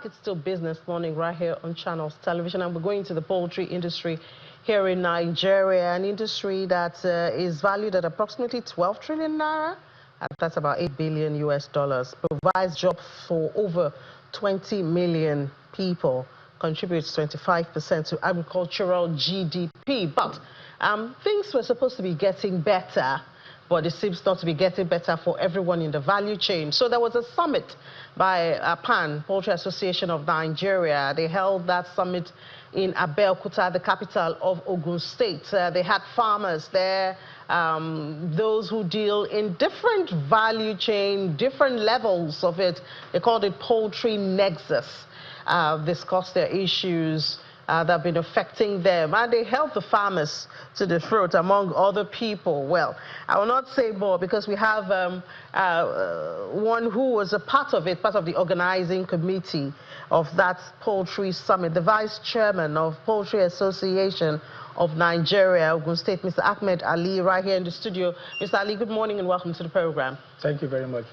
It's still Business Morning right here on Channels Television, and we're going to the poultry industry here in Nigeria, an industry that is valued at approximately 12 trillion naira. That's about $8 billion US, provides jobs for over 20 million people, contributes 25% to agricultural GDP. But things were supposed to be getting better, but it seems not to be getting better for everyone in the value chain. So there was a summit by PAN, Poultry Association of Nigeria. They held that summit in Abeokuta, the capital of Ogun State. They had farmers there, those who deal in different value chain, different levels of it. They called it Poultry Nexus. Discussed their issues that have been affecting them, and they helped the farmers to the throat, among other people. Well, I will not say more because we have one who was a part of it, part of the organizing committee of that poultry summit, the vice chairman of Poultry Association of Nigeria, Ogun State, Mr. Ahmed Ali, right here in the studio. Mr. Ali, good morning and welcome to the program. Thank you very much.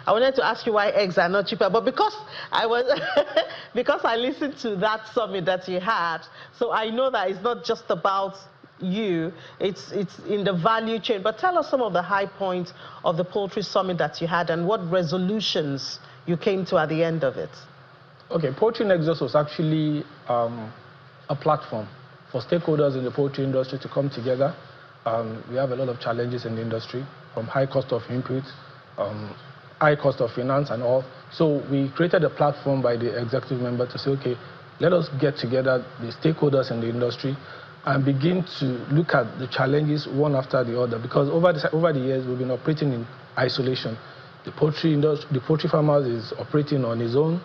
I wanted to ask you why eggs are not cheaper, but because I listened to that summit that you had, so I know that it's not just about you, it's in the value chain. But tell us some of the high points of the poultry summit that you had and what resolutions you came to at the end of it. Okay, Poultry Nexus was actually a platform for stakeholders in the poultry industry to come together. We have a lot of challenges in the industry, from high cost of inputs, high cost of finance and all. So we created a platform by the executive member to say, okay, let us get together, the stakeholders in the industry, and begin to look at the challenges one after the other. Because over the years, we've been operating in isolation. The poultry industry, the poultry farmers is operating on his own.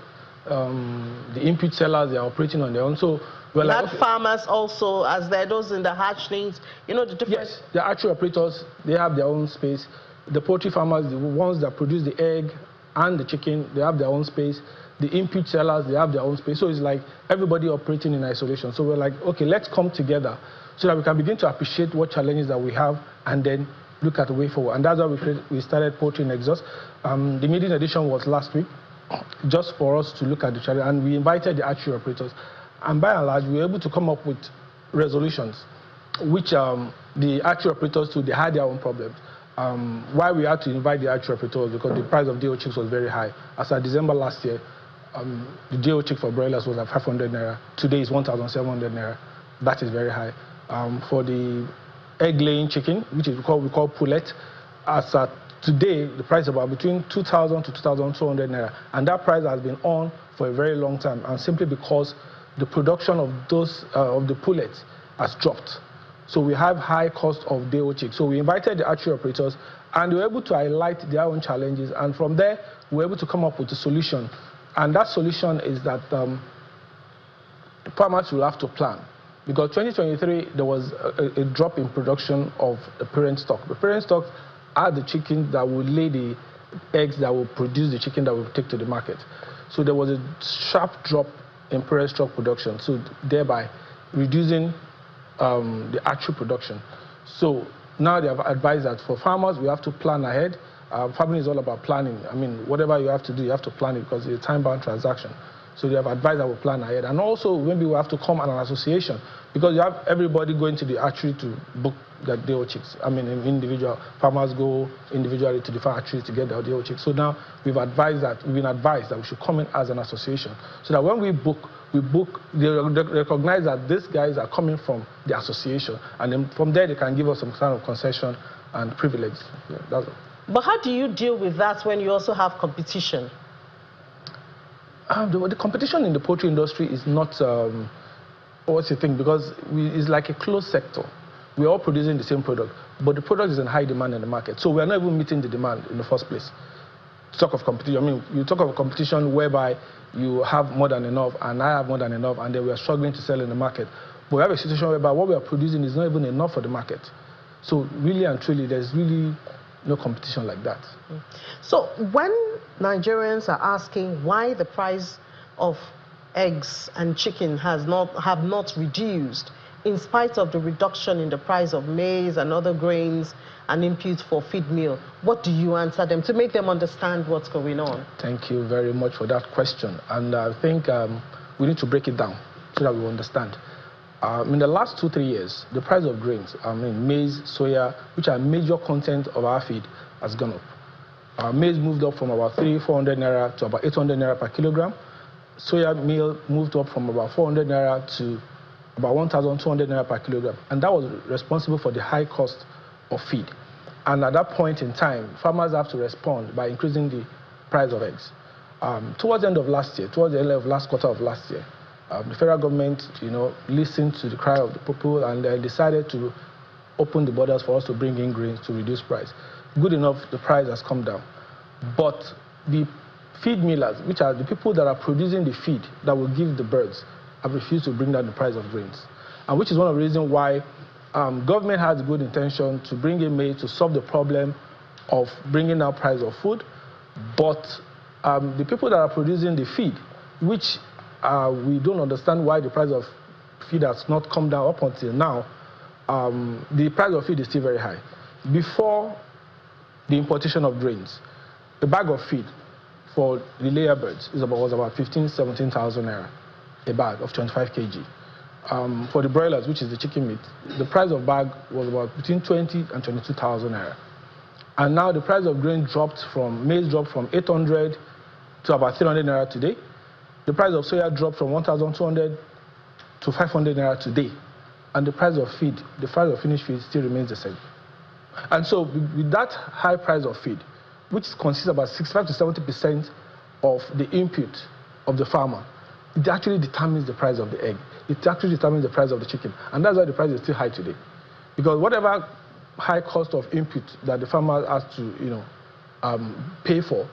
The input sellers, they are operating on their own. So we're like, okay. Farmers also, as they're those in the hatchlings, you know the difference? Yes, the hatchery operators, they have their own space. The poultry farmers, the ones that produce the egg and the chicken, they have their own space. The input sellers, they have their own space. So it's like everybody operating in isolation. So we're like, okay, let's come together so that we can begin to appreciate what challenges that we have and then look at the way forward. And that's why we started Poultry Nexus. The meeting edition was last week, just for us to look at the challenge. And we invited the hatchery operators. And by and large, we were able to come up with resolutions, which the hatchery operators too, they had their own problems. Why we had to invite the hatchery operators because the price of DO chicks was very high. As of December last year, the DO chick for broilers was at 500 naira. Today is 1,700 naira. That is very high. For the egg-laying chicken, which is we call pullet, as at today, the price is about between 2,000 to 2,200 naira. And that price has been on for a very long time, and simply because the production of those of the pullets has dropped. So we have high cost of DO chicks. So we invited the hatchery operators, and they were able to highlight their own challenges. And from there, we were able to come up with a solution. And that solution is that farmers will have to plan. Because 2023, there was a drop in production of the parent stock. The parent stock are the chickens that will lay the eggs that will produce the chicken that will take to the market. So there was a sharp drop in parent stock production, so thereby reducing the actual production. So now they have advised that for farmers, we have to plan ahead. Farming is all about planning. I mean, whatever you have to do, you have to plan it because it's a time-bound transaction. So they have advised that we plan ahead. And also, maybe we have to come at an association because you have everybody going to the hatchery to book their DO chicks. I mean, individual farmers go individually to the hatchery to get their DO chicks. So now we've been advised that we should come in as an association so that when we book, they recognize that these guys are coming from the association, and then from there they can give us some kind of concession and privilege. Yeah, that's it. But how do you deal with that when you also have competition? The competition in the poultry industry is not what's the thing, because it's like a closed sector. We're all producing the same product, but the product is in high demand in the market. So we're not even meeting the demand in the first place. Talk of competition, I mean, you talk of a competition whereby you have more than enough and I have more than enough, and then we are struggling to sell in the market. But we have a situation whereby what we are producing is not even enough for the market. So really and truly, there's really no competition like that. So when Nigerians are asking why the price of eggs and chicken have not reduced, in spite of the reduction in the price of maize and other grains and inputs for feed meal? What do you answer them to make them understand what's going on? Thank you very much for that question. And I think we need to break it down so that we understand. In the last 2-3 years, the price of grains, maize, soya, which are major content of our feed, has gone up. Maize moved up from about 300-400 naira to about 800 naira per kilogram. Soya meal moved up from about 400 naira to about 1,200 naira per kilogram. And that was responsible for the high cost of feed. And at that point in time, farmers have to respond by increasing the price of eggs. Towards the end of last year, towards the end of last quarter of last year, the federal government, listened to the cry of the people and decided to open the borders for us to bring in grains to reduce price. Good enough, the price has come down. But the feed millers, which are the people that are producing the feed that will give the birds, have refused to bring down the price of grains. And which is one of the reasons why government has good intention to bring in maize to solve the problem of bringing down price of food. But the people that are producing the feed, which we don't understand why the price of feed has not come down up until now, the price of feed is still very high. Before the importation of grains, a bag of feed for the layer birds was about 15,000-17,000 naira, a bag of 25 kg. For the broilers, which is the chicken meat, the price of bag was about between 20,000 and 22,000 naira. And now the price of grain maize dropped from 800 to about 300 naira today. The price of soya dropped from 1,200 to 500 naira today. And the price of feed, the price of finished feed still remains the same. And so with that high price of feed, which consists about 65 to 70% of the input of the farmer, it actually determines the price of the egg. It actually determines the price of the chicken. And that's why the price is still high today. Because whatever high cost of input that the farmer has to pay for,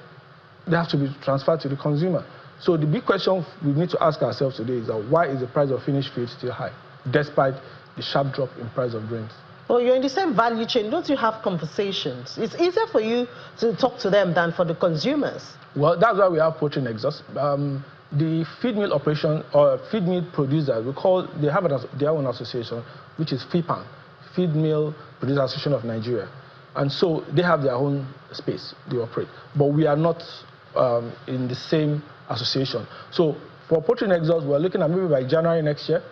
they have to be transferred to the consumer. So the big question we need to ask ourselves today is why is the price of finished feed still high, despite the sharp drop in price of grains? Well, you're in the same value chain. Don't you have conversations? It's easier for you to talk to them than for the consumers. Well, that's why we have Poultry nexus. The feed mill operation or feed mill producers, they have their own association, which is FIPAN, Feed Mill Producers Association of Nigeria. And so they have their own space they operate. But we are not in the same association. So for Poultry nexus, we're looking at maybe by January next year,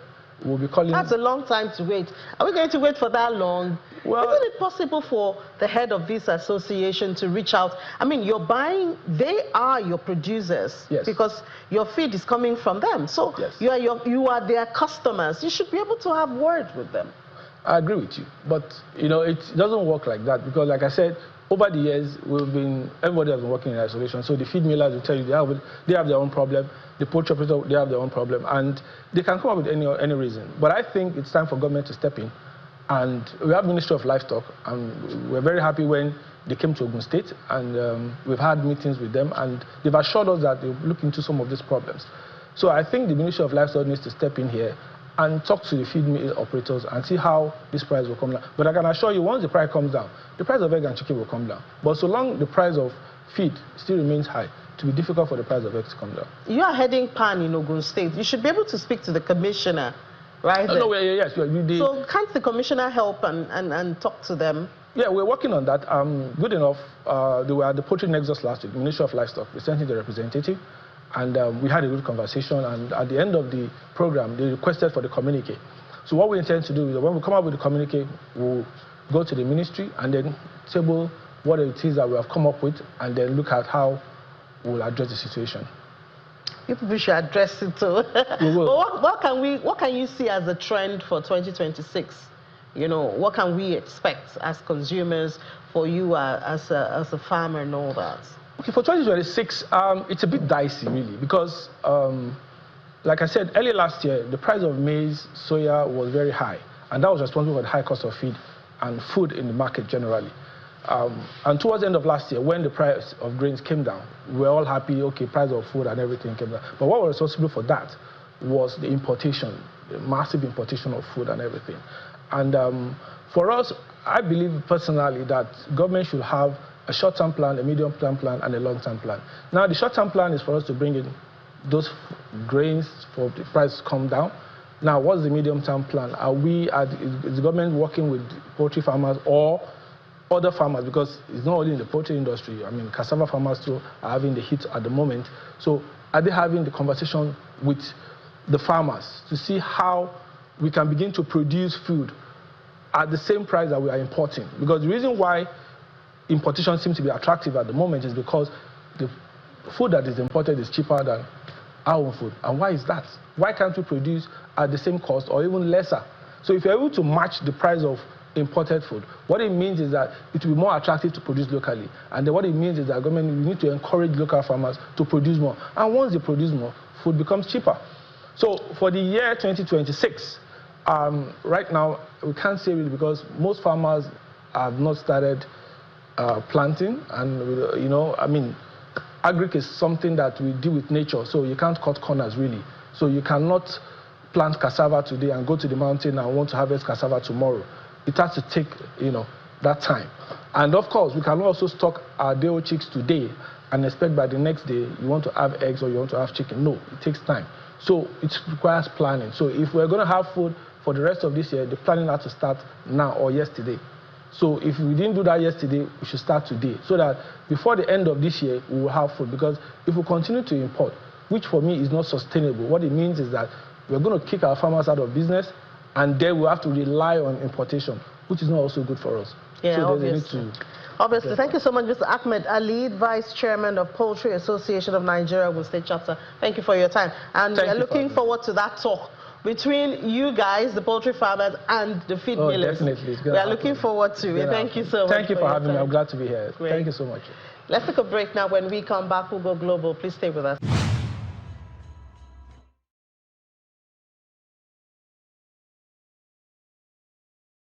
we'll be calling... That's a long time to wait. Are we going to wait for that long? Well, isn't it possible for the head of this association to reach out? I mean, you're buying, they are your producers. Yes. Because your feed is coming from them. So yes. You are their customers. You should be able to have words with them. I agree with you. But, it doesn't work like that. Because, like I said, over the years, everybody has been working in isolation. So the feed millers will tell you they have their own problem. The poultry operators, they have their own problem. And they can come up with any reason. But I think it's time for government to step in. And we have Ministry of Livestock. And we're very happy when they came to Ogun State. And we've had meetings with them. And they've assured us that they'll look into some of these problems. So I think the Ministry of Livestock needs to step in here and talk to the feed mill operators and see how this price will come down. But I can assure you, once the price comes down, the price of egg and chicken will come down. But so long the price of feed still remains high, it will be difficult for the price of eggs to come down. You are heading PAN in Ogun State. You should be able to speak to the commissioner, right? Yes. So can't the commissioner help and talk to them? Yeah, we're working on that. Good enough, they were at the Poultry nexus last week, Ministry of Livestock. We sent in the representative. And we had a good conversation, and at the end of the program, they requested for the communique. So what we intend to do is when we come up with the communique, we'll go to the ministry and then table what it is that we have come up with, and then look at how we'll address the situation. You people should address it too. We will. But what can you see as a trend for 2026? What can we expect as consumers, for you as a farmer and all that? Okay, for 2026, it's a bit dicey, really, because, like I said, early last year, the price of maize, soya was very high, and that was responsible for the high cost of feed and food in the market generally. And towards the end of last year, when the price of grains came down, we were all happy, okay, price of food and everything came down. But what was responsible for that was the importation, the massive importation of food and everything. And for us, I believe personally that government should have a short-term plan, a medium-term plan, and a long-term plan. Now, the short-term plan is for us to bring in those grains for the price to come down. Now, what's the medium-term plan? Is the government working with poultry farmers or other farmers? Because it's not only in the poultry industry. I mean, cassava farmers too are having the hit at the moment. So are they having the conversation with the farmers to see how we can begin to produce food at the same price that we are importing? Because the reason why importation seems to be attractive at the moment is because the food that is imported is cheaper than our own food. And why is that? Why can't we produce at the same cost or even lesser? So if you're able to match the price of imported food, what it means is that it will be more attractive to produce locally. And then what it means is that government will need to encourage local farmers to produce more. And once they produce more, food becomes cheaper. So for the year 2026, right now, we can't say really because most farmers have not started planting. And, you know, I mean, agric is something that we deal with nature, so you can't cut corners really. So you cannot plant cassava today and go to the mountain and want to harvest cassava tomorrow. It has to take, you know, that time. And of course, we can also stock our day-old chicks today and expect by the next day you want to have eggs or you want to have chicken. No, it takes time. So it requires planning. So if we're going to have food for the rest of this year, the planning has to start now or yesterday. So if we didn't do that yesterday, we should start today so that before the end of this year, we will have food. Because if we continue to import, which for me is not sustainable, what it means is that we're going to kick our farmers out of business and then we'll have to rely on importation, which is not also good for us. Yeah, so obviously. Obviously. Thank you so much, Mr. Ahmed Ali, Vice Chairman of Poultry Association of Nigeria, Ogun State Chapter. Thank you for your time. And we're looking forward to that talk between you guys, the poultry farmers, and the feed millers. Definitely. We are looking forward to it. Thank you so much. Thank you for having me. I'm glad to be here. Great. Thank you so much. Let's take a break now. When we come back, we'll go global. Please stay with us.